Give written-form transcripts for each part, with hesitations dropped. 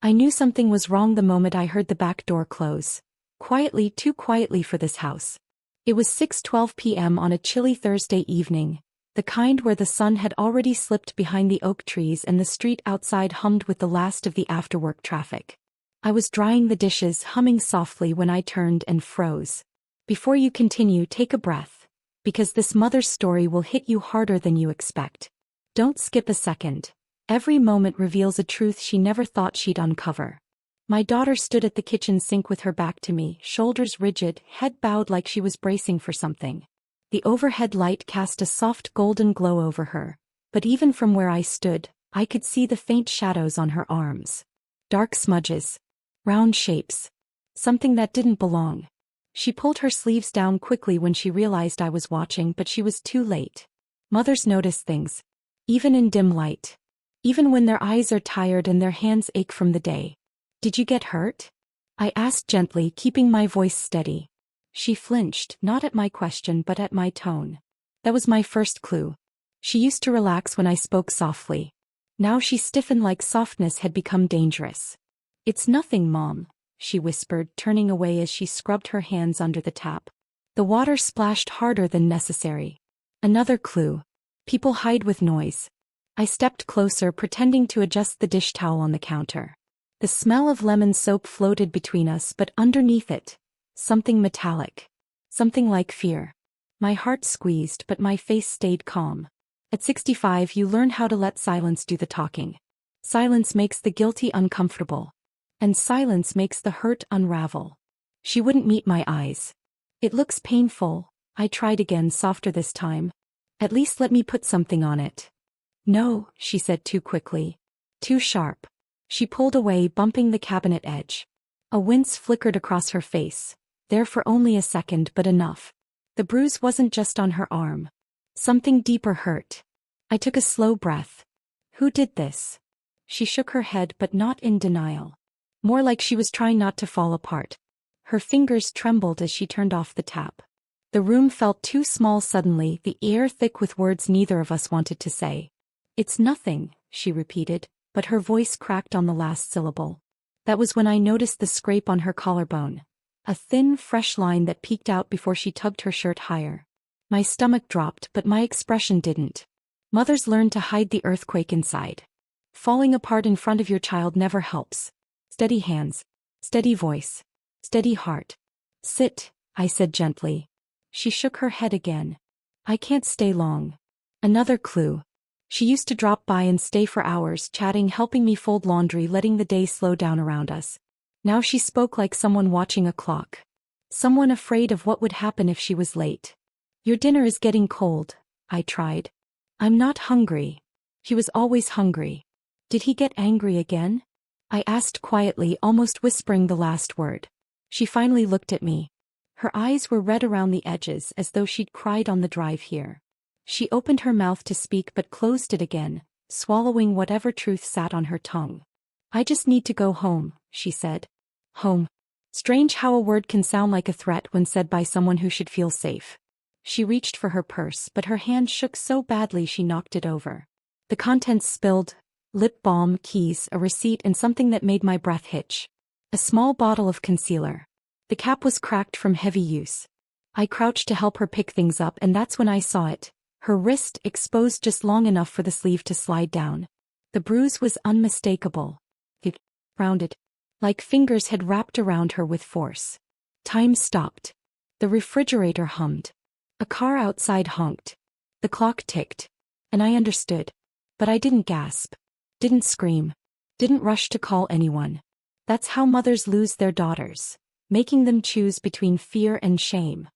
I knew something was wrong the moment I heard the back door close. Quietly, too quietly for this house. It was 6:12 p.m. on a chilly Thursday evening, the kind where the sun had already slipped behind the oak trees and the street outside hummed with the last of the after-work traffic. I was drying the dishes, humming softly when I turned and froze. Before you continue, take a breath, because this mother's story will hit you harder than you expect. Don't skip a second. Every moment reveals a truth she never thought she'd uncover. My daughter stood at the kitchen sink with her back to me, shoulders rigid, head bowed like she was bracing for something. The overhead light cast a soft golden glow over her, but even from where I stood, I could see the faint shadows on her arms. Dark smudges. Round shapes. Something that didn't belong. She pulled her sleeves down quickly when she realized I was watching, but she was too late. Mothers notice things. Even in dim light. Even when their eyes are tired and their hands ache from the day. Did you get hurt? I asked gently, keeping my voice steady. She flinched, not at my question but at my tone. That was my first clue. She used to relax when I spoke softly. Now she stiffened like softness had become dangerous. It's nothing, Mom, she whispered, turning away as she scrubbed her hands under the tap. The water splashed harder than necessary. Another clue. People hide with noise. I stepped closer, pretending to adjust the dish towel on the counter. The smell of lemon soap floated between us, but underneath it, something metallic. Something like fear. My heart squeezed, but my face stayed calm. At 65, you learn how to let silence do the talking. Silence makes the guilty uncomfortable. And silence makes the hurt unravel. She wouldn't meet my eyes. It looks painful, I tried again, softer this time. At least let me put something on it. No, she said too quickly. Too sharp. She pulled away, bumping the cabinet edge. A wince flickered across her face, there for only a second but enough. The bruise wasn't just on her arm. Something deeper hurt. I took a slow breath. Who did this? She shook her head, but not in denial. More like she was trying not to fall apart. Her fingers trembled as she turned off the tap. The room felt too small suddenly, the air thick with words neither of us wanted to say. It's nothing, she repeated, but her voice cracked on the last syllable. That was when I noticed the scrape on her collarbone. A thin, fresh line that peeked out before she tugged her shirt higher. My stomach dropped, but my expression didn't. Mothers learn to hide the earthquake inside. Falling apart in front of your child never helps. Steady hands. Steady voice. Steady heart. Sit, I said gently. She shook her head again. I can't stay long. Another clue. She used to drop by and stay for hours, chatting, helping me fold laundry, letting the day slow down around us. Now she spoke like someone watching a clock. Someone afraid of what would happen if she was late. Your dinner is getting cold, I tried. I'm not hungry. He was always hungry. Did he get angry again? I asked quietly, almost whispering the last word. She finally looked at me. Her eyes were red around the edges, as though she'd cried on the drive here. She opened her mouth to speak but closed it again, swallowing whatever truth sat on her tongue. I just need to go home, she said. Home. Strange how a word can sound like a threat when said by someone who should feel safe. She reached for her purse, but her hand shook so badly she knocked it over. The contents spilled: lip balm, keys, a receipt, and something that made my breath hitch. A small bottle of concealer. The cap was cracked from heavy use. I crouched to help her pick things up, and that's when I saw it. Her wrist exposed just long enough for the sleeve to slide down. The bruise was unmistakable. It rounded, like fingers had wrapped around her with force. Time stopped. The refrigerator hummed. A car outside honked. The clock ticked. And I understood. But I didn't gasp. Didn't scream. Didn't rush to call anyone. That's how mothers lose their daughters, making them choose between fear and shame.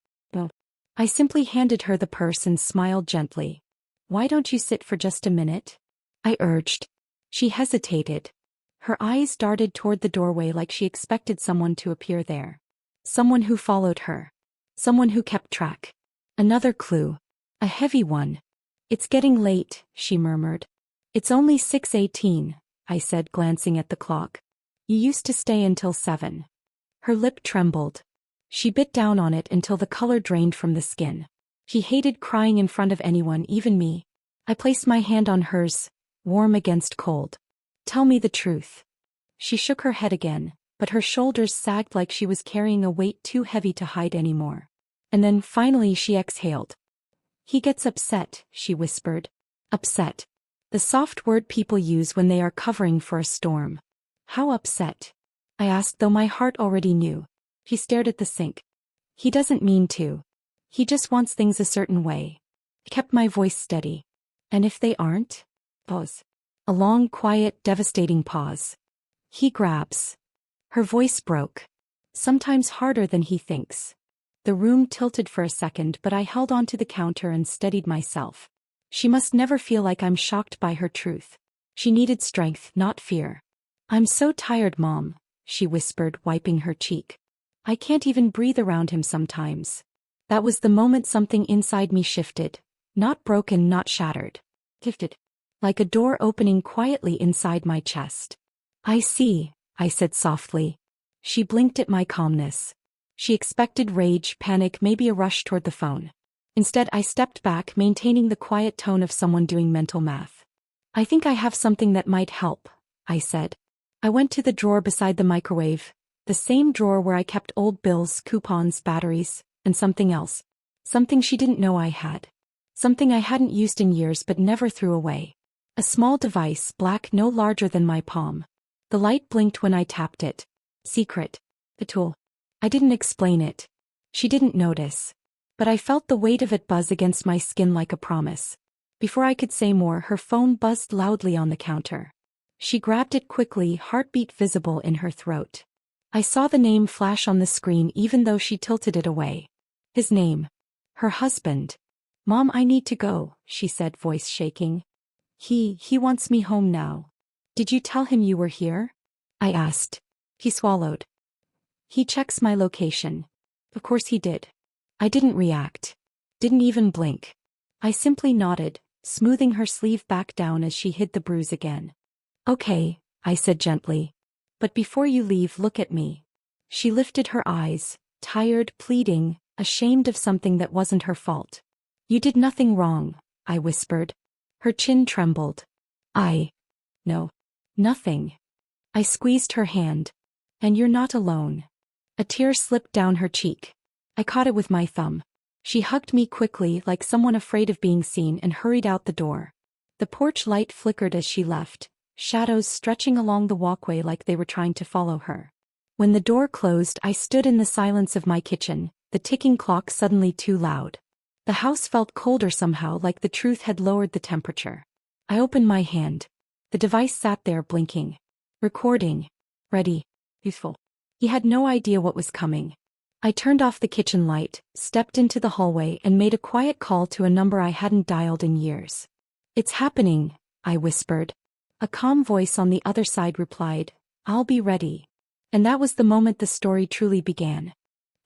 I simply handed her the purse and smiled gently. Why don't you sit for just a minute? I urged. She hesitated. Her eyes darted toward the doorway like she expected someone to appear there. Someone who followed her. Someone who kept track. Another clue. A heavy one. It's getting late, she murmured. It's only 6:18, I said, glancing at the clock. You used to stay until 7. Her lip trembled. She bit down on it until the color drained from the skin. She hated crying in front of anyone, even me. I placed my hand on hers, warm against cold. Tell me the truth. She shook her head again, but her shoulders sagged like she was carrying a weight too heavy to hide anymore. And then finally she exhaled. He gets upset, she whispered. Upset. The soft word people use when they are covering for a storm. How upset? I asked, though my heart already knew. He stared at the sink. He doesn't mean to. He just wants things a certain way. I kept my voice steady. And if they aren't? Pause. A long, quiet, devastating pause. He grabs. Her voice broke. Sometimes harder than he thinks. The room tilted for a second, but I held onto the counter and steadied myself. She must never feel like I'm shocked by her truth. She needed strength, not fear. I'm so tired, Mom, she whispered, wiping her cheek. I can't even breathe around him sometimes. That was the moment something inside me shifted. Not broken, not shattered. Shifted. Like a door opening quietly inside my chest. I see, I said softly. She blinked at my calmness. She expected rage, panic, maybe a rush toward the phone. Instead, I stepped back, maintaining the quiet tone of someone doing mental math. I think I have something that might help, I said. I went to the drawer beside the microwave, the same drawer where I kept old bills, coupons, batteries, and something else. Something she didn't know I had. Something I hadn't used in years but never threw away. A small device, black, no larger than my palm. The light blinked when I tapped it. Secret. The tool. I didn't explain it. She didn't notice. But I felt the weight of it buzz against my skin like a promise. Before I could say more, her phone buzzed loudly on the counter. She grabbed it quickly, heartbeat visible in her throat. I saw the name flash on the screen even though she tilted it away. His name. Her husband. Mom, I need to go, she said, voice shaking. He wants me home now. Did you tell him you were here? I asked. He swallowed. He checks my location. Of course he did. I didn't react. Didn't even blink. I simply nodded, smoothing her sleeve back down as she hid the bruise again. Okay, I said gently. But before you leave, look at me. She lifted her eyes, tired, pleading, ashamed of something that wasn't her fault. You did nothing wrong, I whispered. Her chin trembled. No. Nothing. I squeezed her hand. And you're not alone. A tear slipped down her cheek. I caught it with my thumb. She hugged me quickly like someone afraid of being seen and hurried out the door. The porch light flickered as she left, shadows stretching along the walkway like they were trying to follow her. When the door closed, I stood in the silence of my kitchen, the ticking clock suddenly too loud. The house felt colder somehow, like the truth had lowered the temperature. I opened my hand. The device sat there blinking. Recording. Ready. Useful. He had no idea what was coming. I turned off the kitchen light, stepped into the hallway and made a quiet call to a number I hadn't dialed in years. It's happening, I whispered. A calm voice on the other side replied, I'll be ready. And that was the moment the story truly began.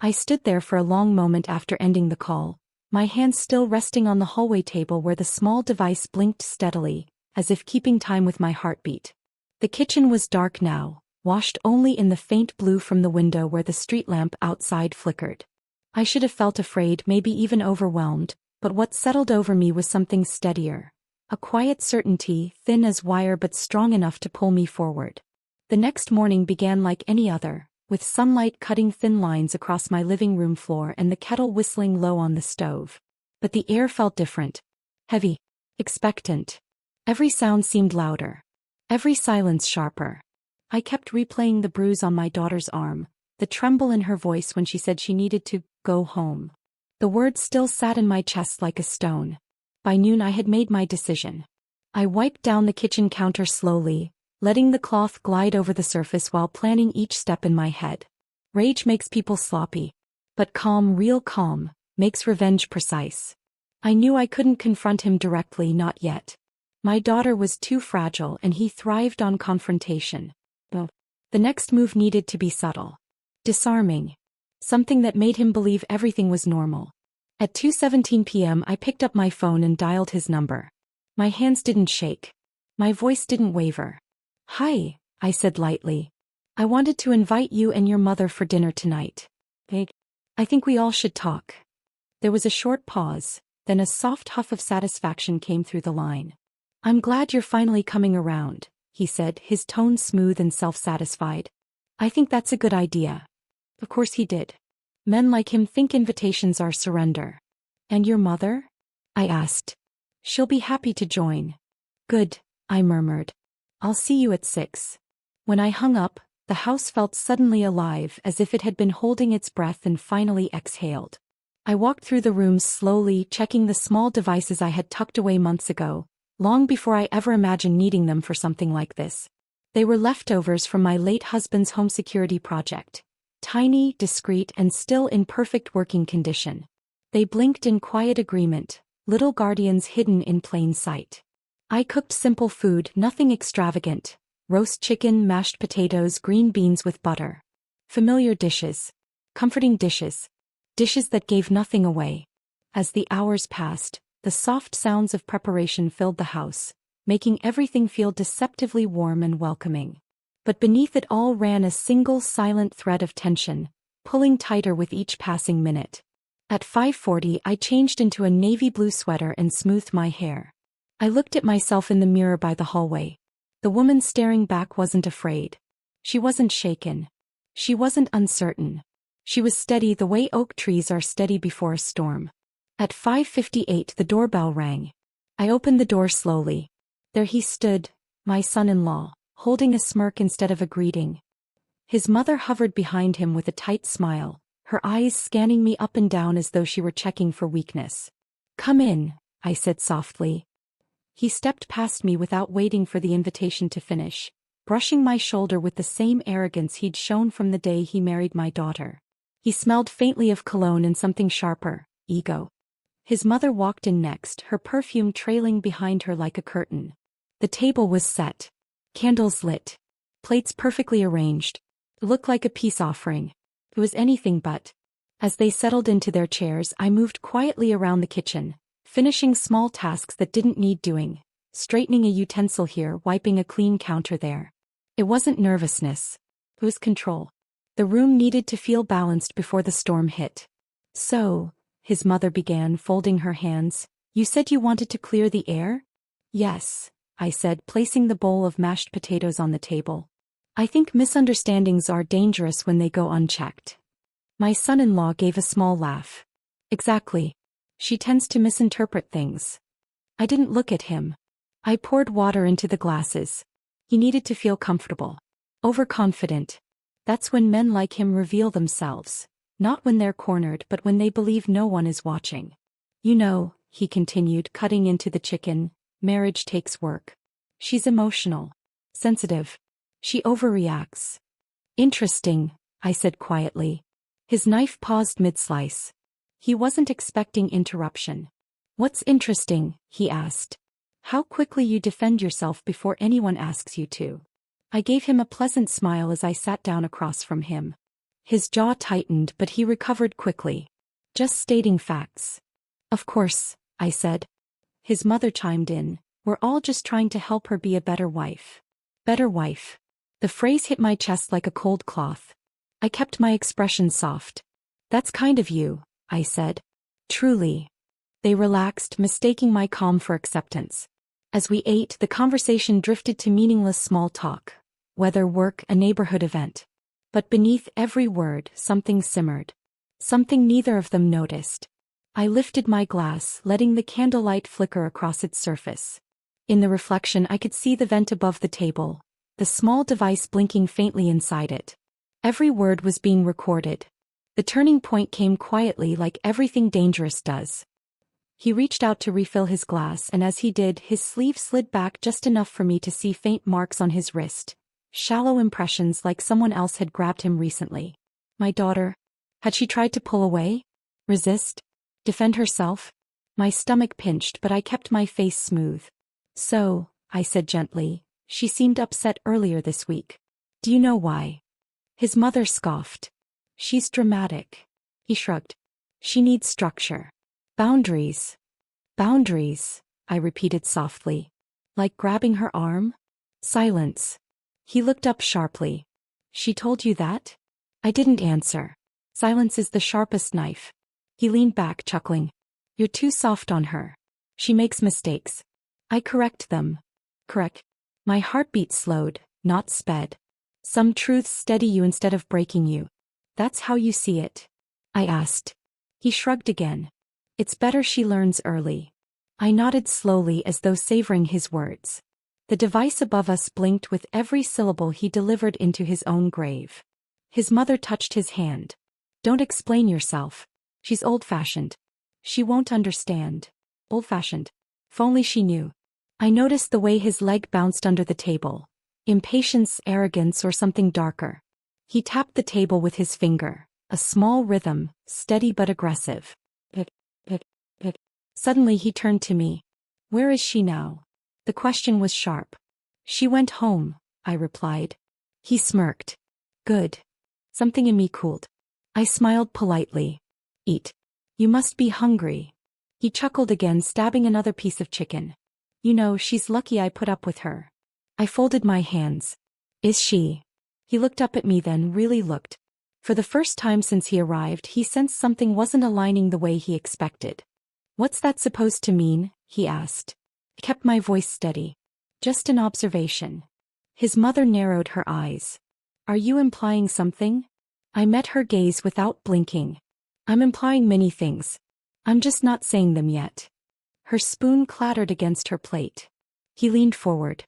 I stood there for a long moment after ending the call, my hands still resting on the hallway table where the small device blinked steadily, as if keeping time with my heartbeat. The kitchen was dark now, washed only in the faint blue from the window where the street lamp outside flickered. I should have felt afraid, maybe even overwhelmed, but what settled over me was something steadier. A quiet certainty, thin as wire but strong enough to pull me forward. The next morning began like any other, with sunlight cutting thin lines across my living room floor and the kettle whistling low on the stove. But the air felt different. Heavy. Expectant. Every sound seemed louder. Every silence sharper. I kept replaying the bruise on my daughter's arm, the tremble in her voice when she said she needed to go home. The words still sat in my chest like a stone. By noon I had made my decision. I wiped down the kitchen counter slowly, letting the cloth glide over the surface while planning each step in my head. Rage makes people sloppy. But calm, real calm, makes revenge precise. I knew I couldn't confront him directly, not yet. My daughter was too fragile and he thrived on confrontation. The next move needed to be subtle. Disarming. Something that made him believe everything was normal. At 2:17 p.m. I picked up my phone and dialed his number. My hands didn't shake. My voice didn't waver. Hi, I said lightly. I wanted to invite you and your mother for dinner tonight. I think we all should talk. There was a short pause, then a soft huff of satisfaction came through the line. I'm glad you're finally coming around. he said, his tone smooth and self-satisfied. I think that's a good idea. Of course he did. Men like him think invitations are surrender. And your mother? I asked. She'll be happy to join. Good, I murmured. I'll see you at 6. When I hung up, the house felt suddenly alive, as if it had been holding its breath and finally exhaled. I walked through the rooms slowly, checking the small devices I had tucked away months ago, long before I ever imagined needing them for something like this. They were leftovers from my late husband's home security project. Tiny, discreet, and still in perfect working condition. They blinked in quiet agreement, little guardians hidden in plain sight. I cooked simple food, nothing extravagant. Roast chicken, mashed potatoes, green beans with butter. Familiar dishes. Comforting dishes. Dishes that gave nothing away. As the hours passed, the soft sounds of preparation filled the house, making everything feel deceptively warm and welcoming. But beneath it all ran a single silent thread of tension, pulling tighter with each passing minute. At 5:40 I changed into a navy blue sweater and smoothed my hair. I looked at myself in the mirror by the hallway. The woman staring back wasn't afraid. She wasn't shaken. She wasn't uncertain. She was steady the way oak trees are steady before a storm. At 5:58 the doorbell rang. I opened the door slowly. There he stood, my son-in-law, holding a smirk instead of a greeting. His mother hovered behind him with a tight smile, her eyes scanning me up and down as though she were checking for weakness. Come in, I said softly. He stepped past me without waiting for the invitation to finish, brushing my shoulder with the same arrogance he'd shown from the day he married my daughter. He smelled faintly of cologne and something sharper, ego. His mother walked in next, her perfume trailing behind her like a curtain. The table was set. Candles lit. Plates perfectly arranged. It looked like a peace offering. It was anything but. As they settled into their chairs, I moved quietly around the kitchen, finishing small tasks that didn't need doing, straightening a utensil here, wiping a clean counter there. It wasn't nervousness. It was control. The room needed to feel balanced before the storm hit. So, his mother began, folding her hands, you said you wanted to clear the air? Yes, I said, placing the bowl of mashed potatoes on the table. I think misunderstandings are dangerous when they go unchecked. My son-in-law gave a small laugh. Exactly. She tends to misinterpret things. I didn't look at him. I poured water into the glasses. He needed to feel comfortable. Overconfident. That's when men like him reveal themselves. Not when they're cornered, but when they believe no one is watching. You know, he continued, cutting into the chicken, marriage takes work. She's emotional. Sensitive. She overreacts. Interesting, I said quietly. His knife paused mid-slice. He wasn't expecting interruption. What's interesting? He asked. How quickly you defend yourself before anyone asks you to. I gave him a pleasant smile as I sat down across from him. His jaw tightened, but he recovered quickly. Just stating facts. Of course, I said. His mother chimed in. We're all just trying to help her be a better wife. Better wife. The phrase hit my chest like a cold cloth. I kept my expression soft. That's kind of you, I said. Truly. They relaxed, mistaking my calm for acceptance. As we ate, the conversation drifted to meaningless small talk. Whether work, a neighborhood event. But beneath every word, something simmered. Something neither of them noticed. I lifted my glass, letting the candlelight flicker across its surface. In the reflection I could see the vent above the table, the small device blinking faintly inside it. Every word was being recorded. The turning point came quietly, like everything dangerous does. He reached out to refill his glass, and as he did, his sleeve slid back just enough for me to see faint marks on his wrist. Shallow impressions, like someone else had grabbed him recently. My daughter? Had she tried to pull away? Resist? Defend herself? My stomach pinched, but I kept my face smooth. So, I said gently, she seemed upset earlier this week. Do you know why? His mother scoffed. She's dramatic. He shrugged. She needs structure. Boundaries. Boundaries, I repeated softly. Like grabbing her arm? Silence. He looked up sharply. She told you that? I didn't answer. Silence is the sharpest knife. He leaned back, chuckling. You're too soft on her. She makes mistakes. I correct them. Correct. My heartbeat slowed, not sped. Some truths steady you instead of breaking you. That's how you see it? I asked. He shrugged again. It's better she learns early. I nodded slowly as though savoring his words. The device above us blinked with every syllable he delivered into his own grave. His mother touched his hand. Don't explain yourself. She's old-fashioned. She won't understand. Old-fashioned. If only she knew. I noticed the way his leg bounced under the table. Impatience, arrogance, or something darker. He tapped the table with his finger. A small rhythm, steady but aggressive. But. Suddenly he turned to me. Where is she now? The question was sharp. She went home, I replied. He smirked. Good. Something in me cooled. I smiled politely. Eat. You must be hungry. He chuckled again, stabbing another piece of chicken. You know, she's lucky I put up with her. I folded my hands. Is she? He looked up at me, then really looked. For the first time since he arrived, he sensed something wasn't aligning the way he expected. What's that supposed to mean? He asked. I kept my voice steady. Just an observation. His mother narrowed her eyes. Are you implying something? I met her gaze without blinking. I'm implying many things. I'm just not saying them yet. Her spoon clattered against her plate. He leaned forward.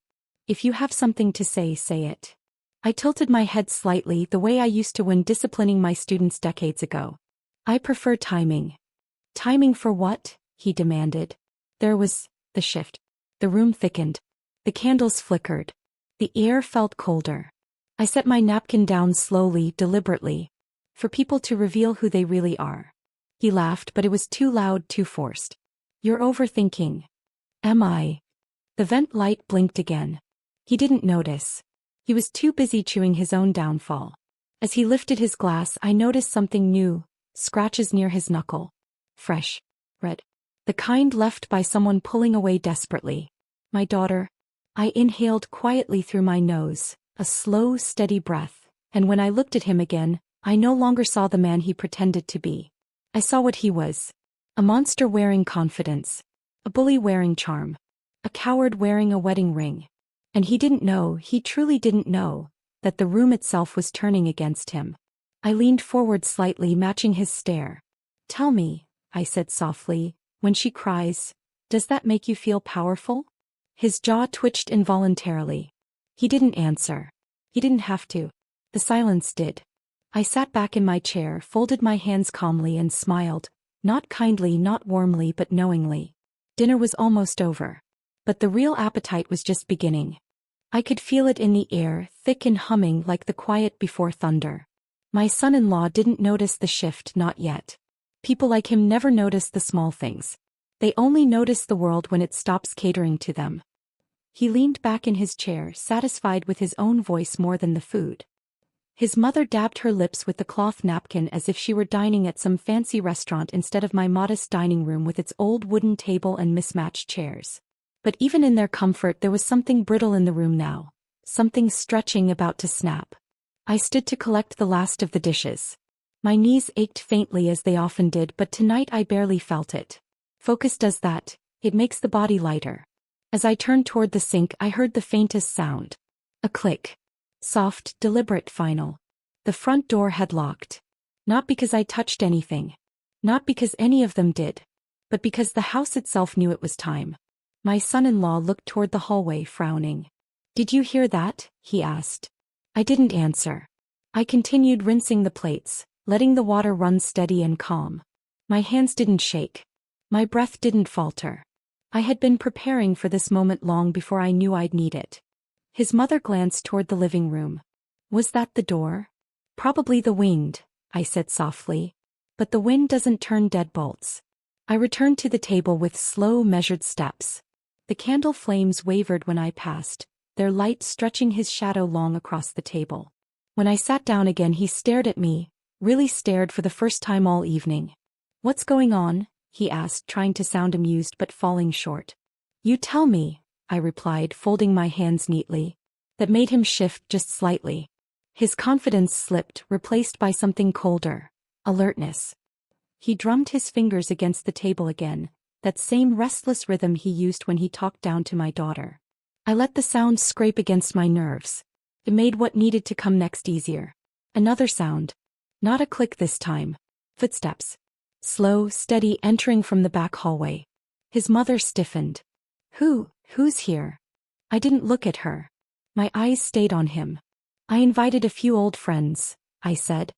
If you have something to say, say it. I tilted my head slightly, the way I used to when disciplining my students decades ago. I prefer timing. Timing for what? He demanded. There was the shift. The room thickened. The candles flickered. The air felt colder. I set my napkin down slowly, deliberately. For people to reveal who they really are. He laughed, but it was too loud, too forced. You're overthinking. Am I? The vent light blinked again. He didn't notice. He was too busy chewing his own downfall. As he lifted his glass, I noticed something new. Scratches near his knuckle. Fresh. Red. The kind left by someone pulling away desperately. My daughter. I inhaled quietly through my nose, a slow, steady breath, and when I looked at him again, I no longer saw the man he pretended to be. I saw what he was. A monster wearing confidence. A bully wearing charm. A coward wearing a wedding ring. And he didn't know, he truly didn't know, that the room itself was turning against him. I leaned forward slightly, matching his stare. Tell me, I said softly, when she cries, does that make you feel powerful? His jaw twitched involuntarily. He didn't answer. He didn't have to. The silence did. I sat back in my chair, folded my hands calmly and smiled, not kindly, not warmly, but knowingly. Dinner was almost over. But the real appetite was just beginning. I could feel it in the air, thick and humming like the quiet before thunder. My son-in-law didn't notice the shift, not yet. People like him never notice the small things. They only notice the world when it stops catering to them. He leaned back in his chair, satisfied with his own voice more than the food. His mother dabbed her lips with the cloth napkin as if she were dining at some fancy restaurant instead of my modest dining room with its old wooden table and mismatched chairs. But even in their comfort there was something brittle in the room now. Something stretching, about to snap. I stood to collect the last of the dishes. My knees ached faintly as they often did, but tonight I barely felt it. Focus does that, it makes the body lighter. As I turned toward the sink I heard the faintest sound. A click. Soft, deliberate, final. The front door had locked. Not because I touched anything. Not because any of them did. But because the house itself knew it was time. My son-in-law looked toward the hallway, frowning. Did you hear that? He asked. I didn't answer. I continued rinsing the plates, letting the water run steady and calm. My hands didn't shake. My breath didn't falter. I had been preparing for this moment long before I knew I'd need it. His mother glanced toward the living room. Was that the door? Probably the wind, I said softly. But the wind doesn't turn deadbolts. I returned to the table with slow, measured steps. The candle flames wavered when I passed, their light stretching his shadow long across the table. When I sat down again he stared at me, really stared for the first time all evening. What's going on? He asked, trying to sound amused but falling short. You tell me, I replied, folding my hands neatly. That made him shift just slightly. His confidence slipped, replaced by something colder. Alertness. He drummed his fingers against the table again, that same restless rhythm he used when he talked down to my daughter. I let the sound scrape against my nerves. It made what needed to come next easier. Another sound. Not a click this time. Footsteps. Slow, steady, entering from the back hallway. His mother stiffened. Who's here? I didn't look at her. My eyes stayed on him. I invited a few old friends, I said.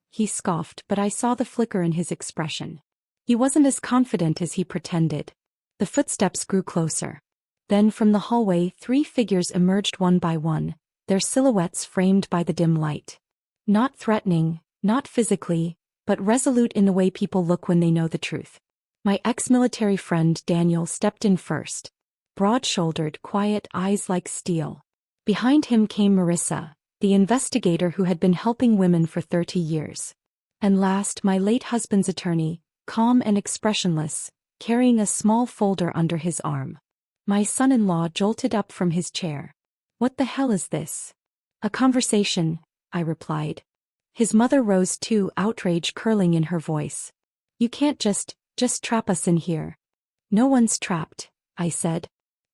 He scoffed, but I saw the flicker in his expression. He wasn't as confident as he pretended. The footsteps grew closer. Then from the hallway 3 figures emerged one by one, their silhouettes framed by the dim light. Not threatening, not physically, but resolute in the way people look when they know the truth. My ex-military friend Daniel stepped in first. Broad-shouldered, quiet, eyes like steel. Behind him came Marissa, the investigator who had been helping women for 30 years. And last, my late husband's attorney, calm and expressionless, carrying a small folder under his arm. My son-in-law jolted up from his chair. What the hell is this? A conversation, I replied. His mother rose too, outrage curling in her voice. You can't just trap us in here. No one's trapped, I said.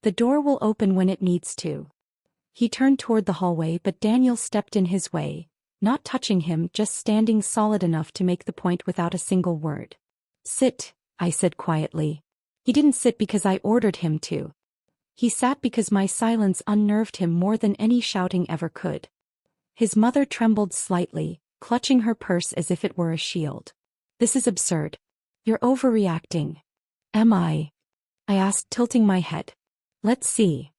The door will open when it needs to. He turned toward the hallway, but Daniel stepped in his way, not touching him, just standing solid enough to make the point without a single word. Sit, I said quietly. He didn't sit because I ordered him to. He sat because my silence unnerved him more than any shouting ever could. His mother trembled slightly, clutching her purse as if it were a shield. This is absurd. You're overreacting. Am I? I asked, tilting my head. Let's see.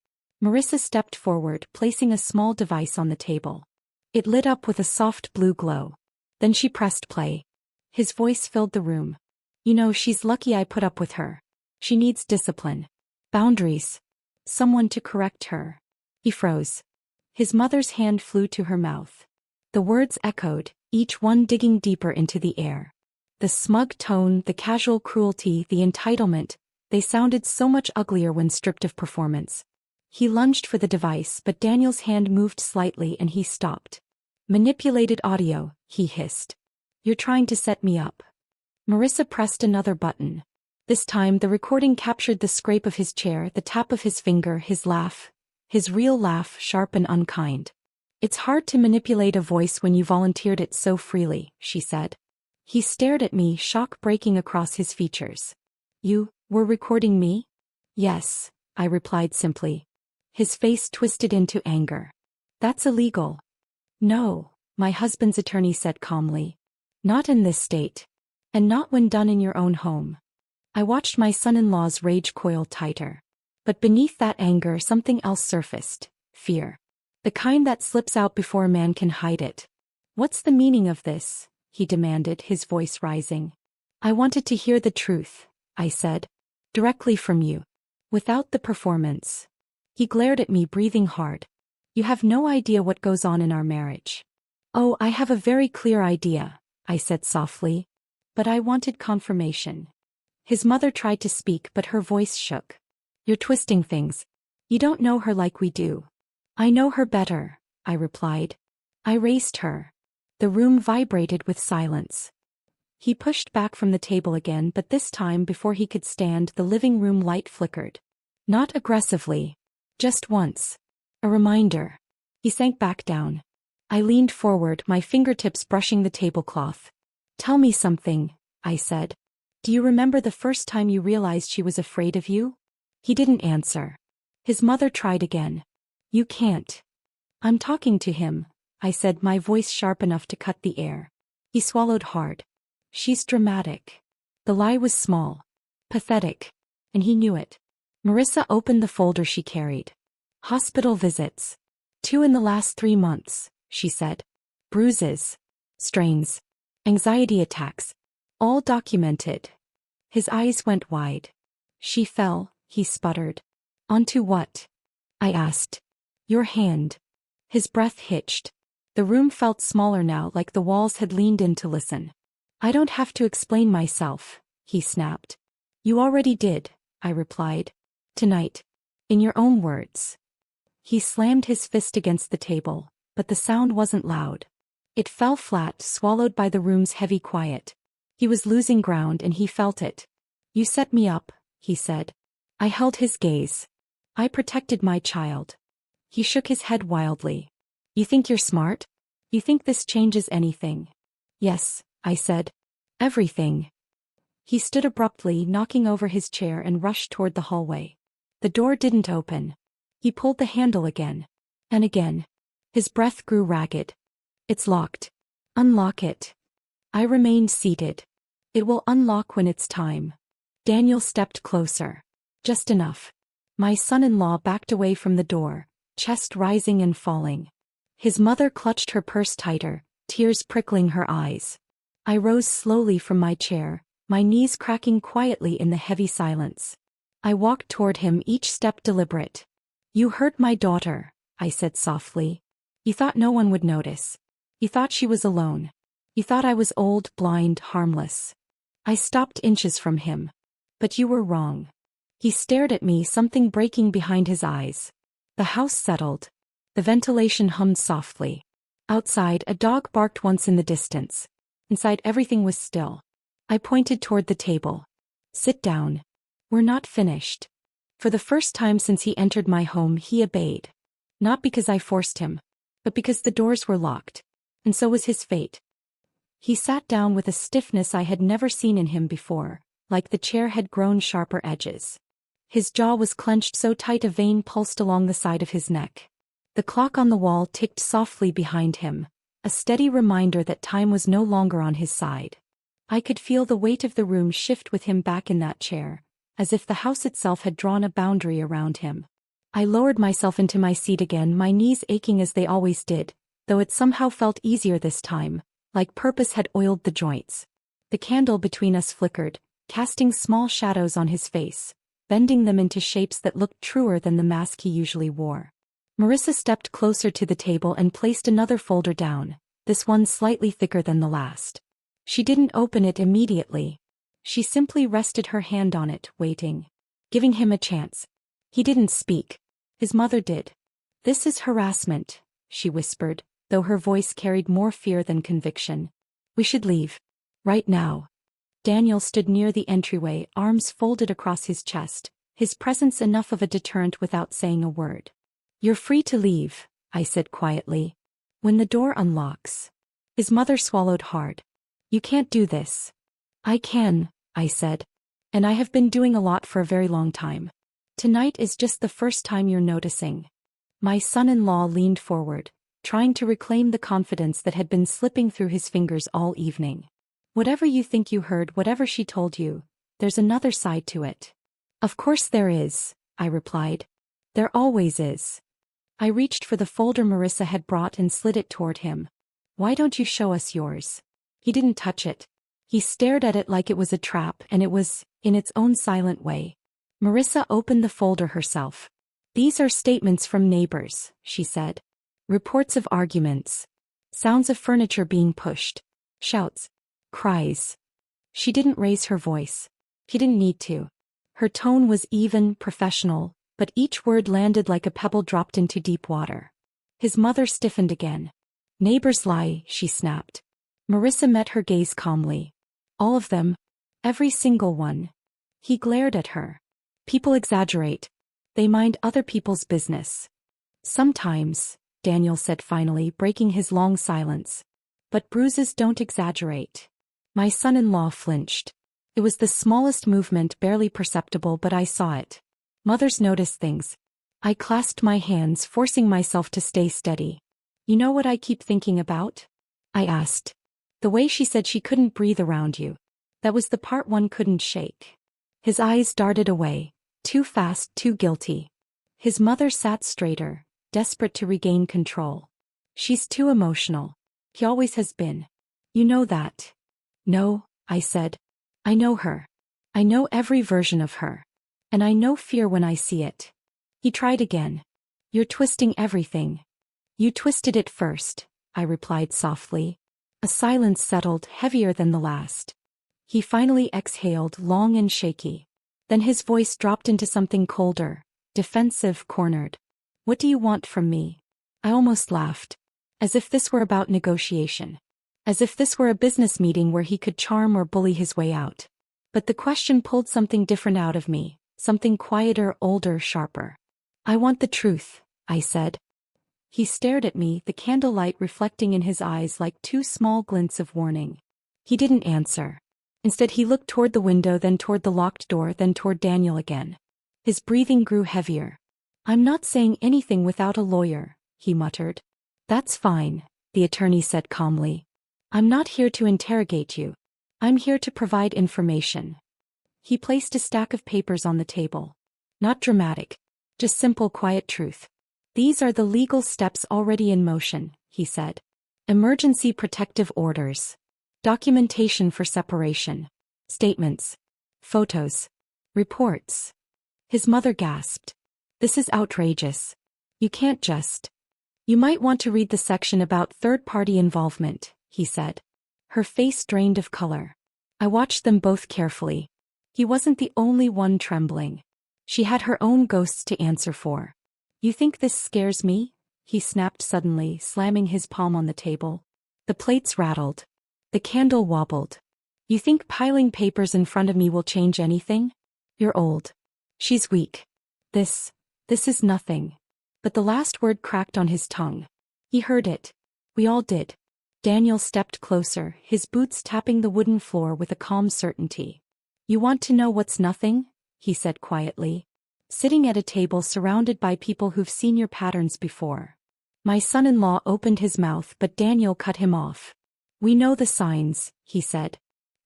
Marissa stepped forward, placing a small device on the table. It lit up with a soft blue glow. Then she pressed play. His voice filled the room. You know, she's lucky I put up with her. She needs discipline. Boundaries. Someone to correct her. He froze. His mother's hand flew to her mouth. The words echoed, each one digging deeper into the air. The smug tone, the casual cruelty, the entitlement, they sounded so much uglier when stripped of performance. He lunged for the device, but Daniel's hand moved slightly and he stopped. Manipulated audio, he hissed. You're trying to set me up. Marissa pressed another button. This time the recording captured the scrape of his chair, the tap of his finger, his laugh. His real laugh, sharp and unkind. It's hard to manipulate a voice when you volunteered it so freely, she said. He stared at me, shock breaking across his features. You were recording me? Yes, I replied simply. His face twisted into anger. That's illegal. No, my husband's attorney said calmly. Not in this state. And not when done in your own home. I watched my son-in-law's rage coil tighter. But beneath that anger something else surfaced. Fear. The kind that slips out before a man can hide it. What's the meaning of this? He demanded, his voice rising. I wanted to hear the truth, I said. Directly from you. Without the performance. He glared at me, breathing hard. You have no idea what goes on in our marriage. Oh, I have a very clear idea, I said softly. But I wanted confirmation. His mother tried to speak, but her voice shook. You're twisting things. You don't know her like we do. I know her better, I replied. I raised her. The room vibrated with silence. He pushed back from the table again, but this time before he could stand, the living room light flickered. Not aggressively. Just once. A reminder. He sank back down. I leaned forward, my fingertips brushing the tablecloth. Tell me something, I said. Do you remember the first time you realized she was afraid of you? He didn't answer. His mother tried again. You can't. I'm talking to him, I said, my voice sharp enough to cut the air. He swallowed hard. She's dramatic. The lie was small. Pathetic. And he knew it. Marissa opened the folder she carried. Hospital visits. 2 in the last 3 months, she said. Bruises. Strains. Anxiety attacks. All documented. His eyes went wide. She fell, he sputtered. Onto what? I asked. Your hand. His breath hitched. The room felt smaller now, like the walls had leaned in to listen. I don't have to explain myself, he snapped. You already did, I replied. Tonight. In your own words. He slammed his fist against the table, but the sound wasn't loud. It fell flat, swallowed by the room's heavy quiet. He was losing ground and he felt it. You set me up, he said. I held his gaze. I protected my child. He shook his head wildly. You think you're smart? You think this changes anything? Yes, I said. Everything. He stood abruptly, knocking over his chair and rushed toward the hallway. The door didn't open. He pulled the handle again. And again. His breath grew ragged. It's locked. Unlock it. I remained seated. It will unlock when it's time. Daniel stepped closer. Just enough. My son-in-law backed away from the door, chest rising and falling. His mother clutched her purse tighter, tears prickling her eyes. I rose slowly from my chair, my knees cracking quietly in the heavy silence. I walked toward him, each step deliberate. You hurt my daughter, I said softly. You thought no one would notice. You thought she was alone. You thought I was old, blind, harmless. I stopped inches from him. But you were wrong. He stared at me, something breaking behind his eyes. The house settled. The ventilation hummed softly. Outside, a dog barked once in the distance. Inside, everything was still. I pointed toward the table. Sit down. We're not finished. For the first time since he entered my home, he obeyed. Not because I forced him, but because the doors were locked. And so was his fate. He sat down with a stiffness I had never seen in him before, like the chair had grown sharper edges. His jaw was clenched so tight a vein pulsed along the side of his neck. The clock on the wall ticked softly behind him, a steady reminder that time was no longer on his side. I could feel the weight of the room shift with him back in that chair, as if the house itself had drawn a boundary around him. I lowered myself into my seat again, my knees aching as they always did, though it somehow felt easier this time, like purpose had oiled the joints. The candle between us flickered, casting small shadows on his face, bending them into shapes that looked truer than the mask he usually wore. Marissa stepped closer to the table and placed another folder down, this one slightly thicker than the last. She didn't open it immediately. She simply rested her hand on it, waiting. Giving him a chance. He didn't speak. His mother did. This is harassment, she whispered, though her voice carried more fear than conviction. We should leave. Right now. Daniel stood near the entryway, arms folded across his chest, his presence enough of a deterrent without saying a word. You're free to leave, I said quietly. When the door unlocks. His mother swallowed hard. You can't do this. I can, I said. And I have been doing a lot for a very long time. Tonight is just the first time you're noticing. My son-in-law leaned forward, trying to reclaim the confidence that had been slipping through his fingers all evening. Whatever you think you heard, whatever she told you, there's another side to it. Of course there is, I replied. There always is. I reached for the folder Marissa had brought and slid it toward him. Why don't you show us yours? He didn't touch it. He stared at it like it was a trap, and it was, in its own silent way. Marissa opened the folder herself. These are statements from neighbors, she said. Reports of arguments. Sounds of furniture being pushed. Shouts. Cries. She didn't raise her voice. He didn't need to. Her tone was even, professional, but each word landed like a pebble dropped into deep water. His mother stiffened again. Neighbors lie, she snapped. Marissa met her gaze calmly. All of them. Every single one. He glared at her. People exaggerate. They mind other people's business. Sometimes, Daniel said finally, breaking his long silence. But bruises don't exaggerate. My son-in-law flinched. It was the smallest movement, barely perceptible, but I saw it. Mothers notice things. I clasped my hands, forcing myself to stay steady. You know what I keep thinking about? I asked. The way she said she couldn't breathe around you. That was the part one couldn't shake. His eyes darted away. Too fast, too guilty. His mother sat straighter, desperate to regain control. She's too emotional. He always has been. You know that. No, I said. I know her. I know every version of her. And I know fear when I see it. He tried again. You're twisting everything. You twisted it first, I replied softly. A silence settled, heavier than the last. He finally exhaled, long and shaky. Then his voice dropped into something colder, defensive, cornered. What do you want from me? I almost laughed. As if this were about negotiation. As if this were a business meeting where he could charm or bully his way out. But the question pulled something different out of me, something quieter, older, sharper. I want the truth, I said. He stared at me, the candlelight reflecting in his eyes like two small glints of warning. He didn't answer. Instead he looked toward the window, then toward the locked door, then toward Daniel again. His breathing grew heavier. I'm not saying anything without a lawyer, he muttered. That's fine, the attorney said calmly. I'm not here to interrogate you. I'm here to provide information. He placed a stack of papers on the table. Not dramatic. Just simple, quiet truth. These are the legal steps already in motion, he said. Emergency protective orders. Documentation for separation. Statements. Photos. Reports. His mother gasped. This is outrageous. You can't just. You might want to read the section about third-party involvement, he said. Her face drained of color. I watched them both carefully. He wasn't the only one trembling. She had her own ghosts to answer for. You think this scares me? He snapped suddenly, slamming his palm on the table. The plates rattled. The candle wobbled. You think piling papers in front of me will change anything? You're old. She's weak. This is nothing. But the last word cracked on his tongue. He heard it. We all did. Daniel stepped closer, his boots tapping the wooden floor with a calm certainty. You want to know what's nothing? He said quietly. Sitting at a table surrounded by people who've seen your patterns before. My son-in-law opened his mouth, but Daniel cut him off. We know the signs, he said.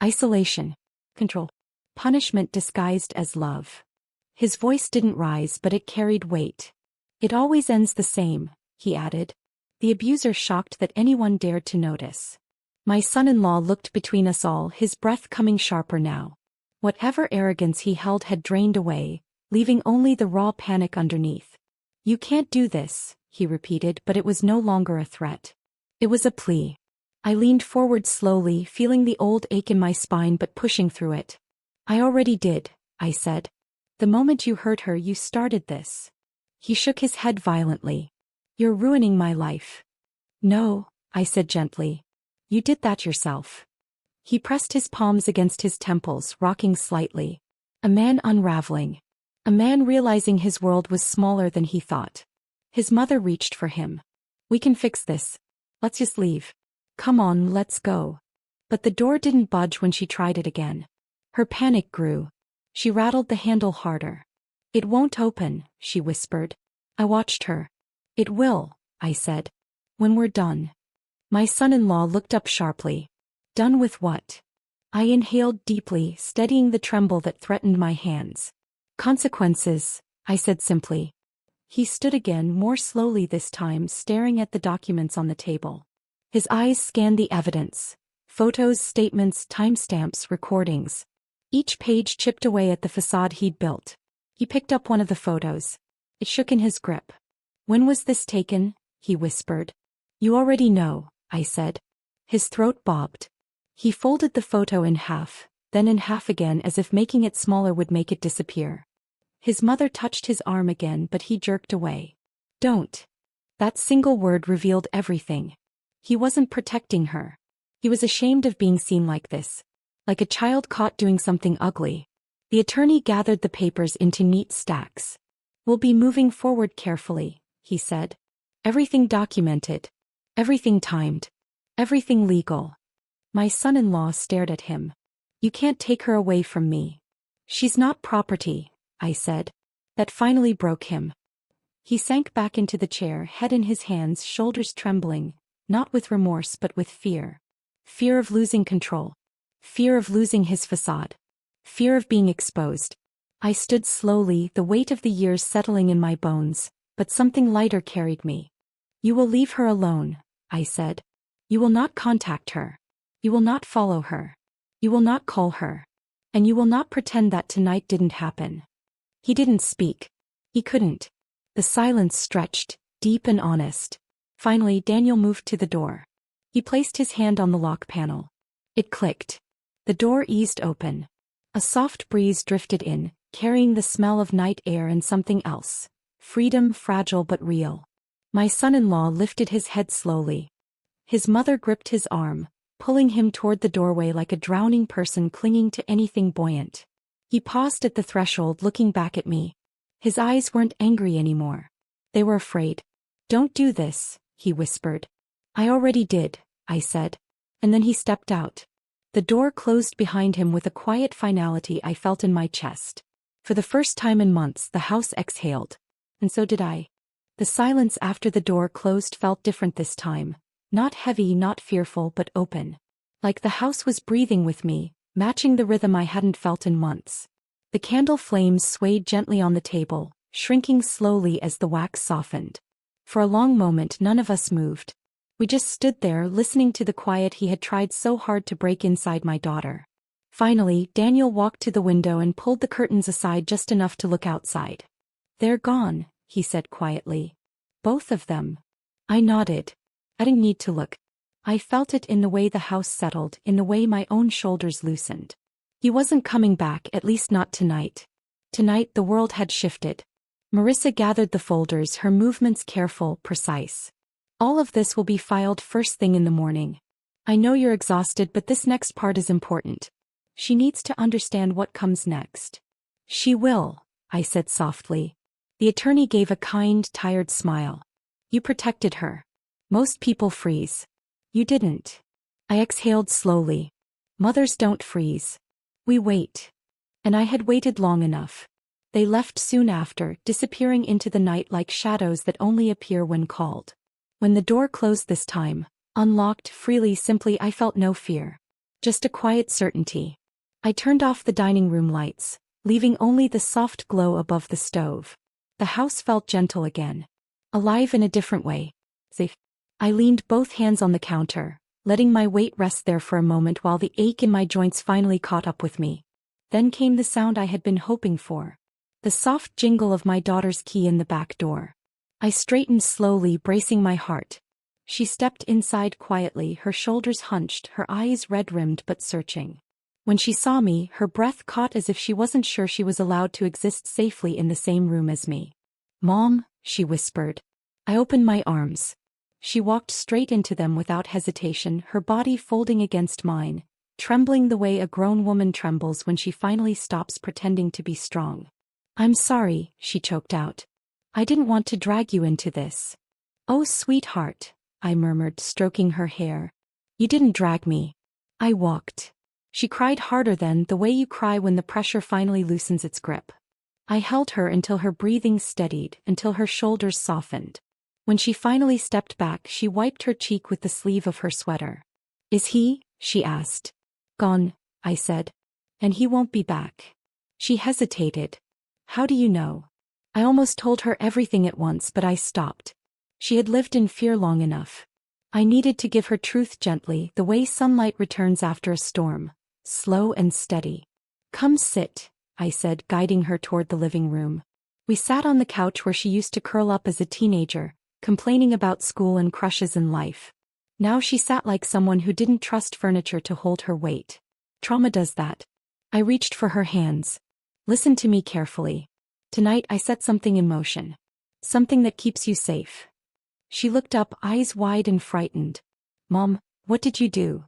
Isolation. Control. Punishment disguised as love. His voice didn't rise, but it carried weight. It always ends the same, he added. The abuser shocked that anyone dared to notice. My son-in-law looked between us all, his breath coming sharper now. Whatever arrogance he held had drained away, leaving only the raw panic underneath. You can't do this, he repeated, but it was no longer a threat. It was a plea. I leaned forward slowly, feeling the old ache in my spine but pushing through it. I already did, I said. The moment you hurt her, you started this. He shook his head violently. You're ruining my life. No, I said gently. You did that yourself. He pressed his palms against his temples, rocking slightly. A man unraveling. A man realizing his world was smaller than he thought. His mother reached for him. We can fix this. Let's just leave. Come on, let's go. But the door didn't budge when she tried it again. Her panic grew. She rattled the handle harder. It won't open, she whispered. I watched her. It will, I said. When we're done. My son-in-law looked up sharply. Done with what? I inhaled deeply, steadying the tremble that threatened my hands. Consequences, I said simply. He stood again, more slowly this time, staring at the documents on the table. His eyes scanned the evidence. Photos, statements, timestamps, recordings. Each page chipped away at the facade he'd built. He picked up one of the photos. It shook in his grip. When was this taken? He whispered. You already know, I said. His throat bobbed. He folded the photo in half, then in half again, as if making it smaller would make it disappear. His mother touched his arm again, but he jerked away. Don't. That single word revealed everything. He wasn't protecting her. He was ashamed of being seen like this. Like a child caught doing something ugly. The attorney gathered the papers into neat stacks. We'll be moving forward carefully, he said. Everything documented. Everything timed. Everything legal. My son-in-law stared at him. You can't take her away from me. She's not property, I said. That finally broke him. He sank back into the chair, head in his hands, shoulders trembling, not with remorse but with fear. Fear of losing control. Fear of losing his facade. Fear of being exposed. I stood slowly, the weight of the years settling in my bones, but something lighter carried me. You will leave her alone, I said. You will not contact her. You will not follow her. You will not call her. And you will not pretend that tonight didn't happen. He didn't speak. He couldn't. The silence stretched, deep and honest. Finally, Daniel moved to the door. He placed his hand on the lock panel. It clicked. The door eased open. A soft breeze drifted in, carrying the smell of night air and something else. Freedom, fragile but real. My son-in-law lifted his head slowly. His mother gripped his arm, pulling him toward the doorway like a drowning person clinging to anything buoyant. He paused at the threshold, looking back at me. His eyes weren't angry anymore. They were afraid. "Don't do this," he whispered. "I already did," I said. And then he stepped out. The door closed behind him with a quiet finality I felt in my chest. For the first time in months, the house exhaled. And so did I. The silence after the door closed felt different this time. Not heavy, not fearful, but open. Like the house was breathing with me, matching the rhythm I hadn't felt in months. The candle flames swayed gently on the table, shrinking slowly as the wax softened. For a long moment none of us moved. We just stood there listening to the quiet he had tried so hard to break inside my daughter. Finally, Daniel walked to the window and pulled the curtains aside just enough to look outside. "They're gone," he said quietly. "Both of them." I nodded. I didn't need to look. I felt it in the way the house settled, in the way my own shoulders loosened. He wasn't coming back, at least not tonight. Tonight the world had shifted. Marissa gathered the folders, her movements careful, precise. "All of this will be filed first thing in the morning. I know you're exhausted, but this next part is important. She needs to understand what comes next." "She will," I said softly. The attorney gave a kind, tired smile. "You protected her. Most people freeze. You didn't." I exhaled slowly. Mothers don't freeze. We wait. And I had waited long enough. They left soon after, disappearing into the night like shadows that only appear when called. When the door closed this time, unlocked, freely, simply, I felt no fear. Just a quiet certainty. I turned off the dining room lights, leaving only the soft glow above the stove. The house felt gentle again. Alive in a different way. Safe. I leaned both hands on the counter, letting my weight rest there for a moment while the ache in my joints finally caught up with me. Then came the sound I had been hoping for. The soft jingle of my daughter's key in the back door. I straightened slowly, bracing my heart. She stepped inside quietly, her shoulders hunched, her eyes red-rimmed but searching. When she saw me, her breath caught as if she wasn't sure she was allowed to exist safely in the same room as me. "Mom," she whispered. I opened my arms. She walked straight into them without hesitation, her body folding against mine, trembling the way a grown woman trembles when she finally stops pretending to be strong. "I'm sorry," she choked out. "I didn't want to drag you into this." "Oh, sweetheart," I murmured, stroking her hair. "You didn't drag me. I walked." She cried harder then, the way you cry when the pressure finally loosens its grip. I held her until her breathing steadied, until her shoulders softened. When she finally stepped back, she wiped her cheek with the sleeve of her sweater. "Is he?" she asked. "Gone," I said. "And he won't be back." She hesitated. "How do you know?" I almost told her everything at once, but I stopped. She had lived in fear long enough. I needed to give her truth gently, the way sunlight returns after a storm, slow and steady. "Come sit," I said, guiding her toward the living room. We sat on the couch where she used to curl up as a teenager, complaining about school and crushes in life. Now she sat like someone who didn't trust furniture to hold her weight. Trauma does that. I reached for her hands. "Listen to me carefully. Tonight I set something in motion. Something that keeps you safe." She looked up, eyes wide and frightened. "Mom, what did you do?"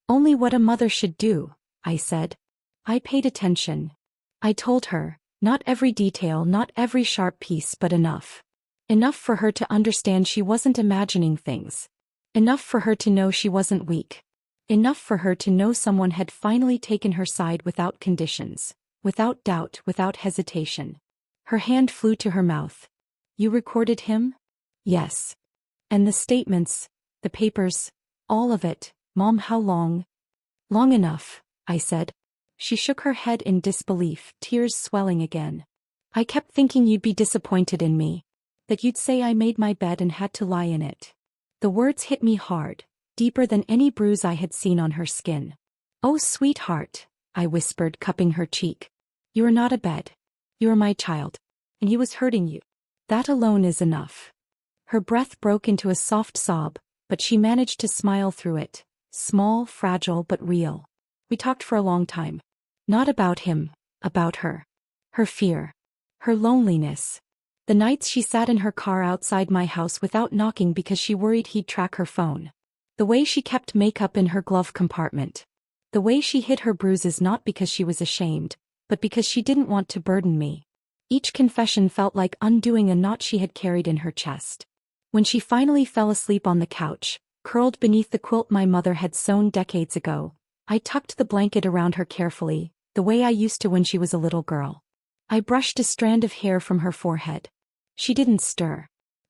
"Only what a mother should do," I said. I paid attention. I told her, not every detail, not every sharp piece, but enough. Enough for her to understand she wasn't imagining things. Enough for her to know she wasn't weak. Enough for her to know someone had finally taken her side without conditions, without doubt, without hesitation. Her hand flew to her mouth. "You recorded him?" "Yes." "And the statements, the papers, all of it, Mom, how long?" "Long enough," I said. She shook her head in disbelief, tears swelling again. "I kept thinking you'd be disappointed in me. That you'd say I made my bed and had to lie in it." The words hit me hard, deeper than any bruise I had seen on her skin. "Oh, sweetheart," I whispered, cupping her cheek. "You are not a bed. You are my child. And he was hurting you. That alone is enough." Her breath broke into a soft sob, but she managed to smile through it. Small, fragile, but real. We talked for a long time. Not about him, about her. Her fear. Her loneliness. The nights she sat in her car outside my house without knocking because she worried he'd track her phone. The way she kept makeup in her glove compartment. The way she hid her bruises not because she was ashamed, but because she didn't want to burden me. Each confession felt like undoing a knot she had carried in her chest. When she finally fell asleep on the couch, curled beneath the quilt my mother had sewn decades ago, I tucked the blanket around her carefully, the way I used to when she was a little girl. I brushed a strand of hair from her forehead. She didn't stir.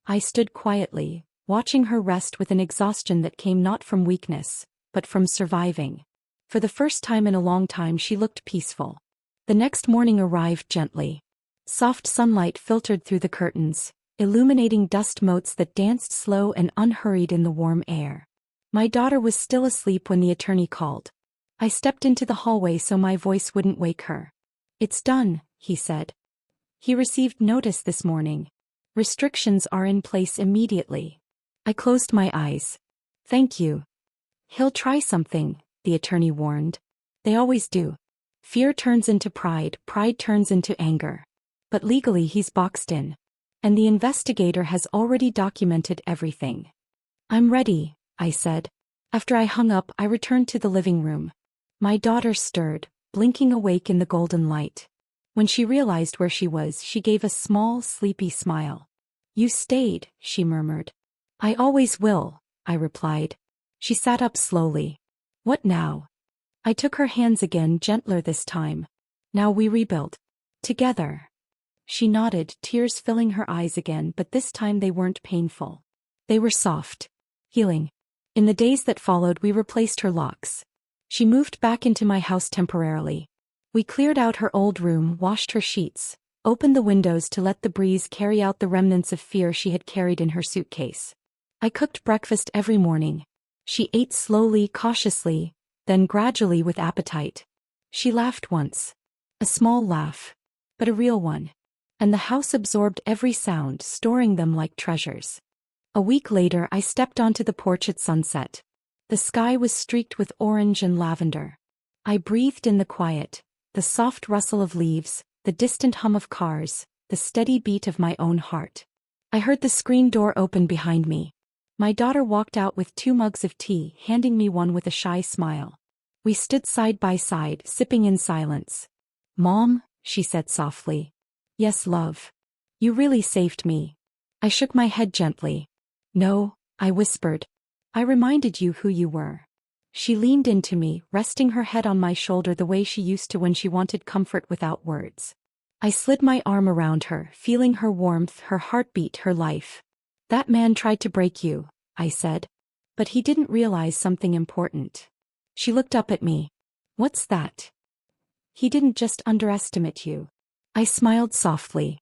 I stood quietly, watching her rest with an exhaustion that came not from weakness, but from surviving. For the first time in a long time she looked peaceful. The next morning arrived gently. Soft sunlight filtered through the curtains, illuminating dust motes that danced slow and unhurried in the warm air. My daughter was still asleep when the attorney called. I stepped into the hallway so my voice wouldn't wake her. "It's done," he said. "He received notice this morning. Restrictions are in place immediately." I closed my eyes. "Thank you." "He'll try something," the attorney warned. "They always do. Fear turns into pride, pride turns into anger. But legally he's boxed in. And the investigator has already documented everything." "I'm ready," I said. After I hung up, I returned to the living room. My daughter stirred, blinking awake in the golden light. When she realized where she was, she gave a small, sleepy smile. "You stayed," she murmured. "I always will," I replied. She sat up slowly. "What now?" I took her hands again, gentler this time. "Now we rebuild. Together." She nodded, tears filling her eyes again, but this time they weren't painful. They were soft. Healing. In the days that followed, we replaced her locks. She moved back into my house temporarily. We cleared out her old room, washed her sheets, opened the windows to let the breeze carry out the remnants of fear she had carried in her suitcase. I cooked breakfast every morning. She ate slowly, cautiously, then gradually with appetite. She laughed once. A small laugh. But a real one. And the house absorbed every sound, storing them like treasures. A week later, I stepped onto the porch at sunset. The sky was streaked with orange and lavender. I breathed in the quiet, the soft rustle of leaves, the distant hum of cars, the steady beat of my own heart. I heard the screen door open behind me. My daughter walked out with 2 mugs of tea, handing me one with a shy smile. We stood side by side, sipping in silence. "Mom," she said softly. "Yes, love. You really saved me." I shook my head gently. "No," I whispered. "I reminded you who you were." She leaned into me, resting her head on my shoulder the way she used to when she wanted comfort without words. I slid my arm around her, feeling her warmth, her heartbeat, her life. "That man tried to break you," I said. "But he didn't realize something important." She looked up at me. "What's that?" "He didn't just underestimate you." I smiled softly.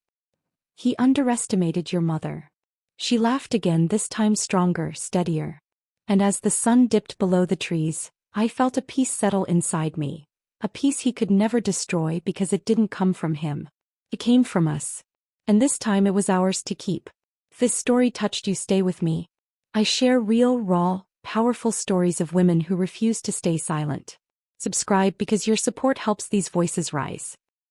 "He underestimated your mother." She laughed again, this time stronger, steadier. And as the sun dipped below the trees, I felt a peace settle inside me. A peace he could never destroy because it didn't come from him. It came from us. And this time it was ours to keep. If this story touched you, stay with me. I share real, raw, powerful stories of women who refuse to stay silent. Subscribe because your support helps these voices rise.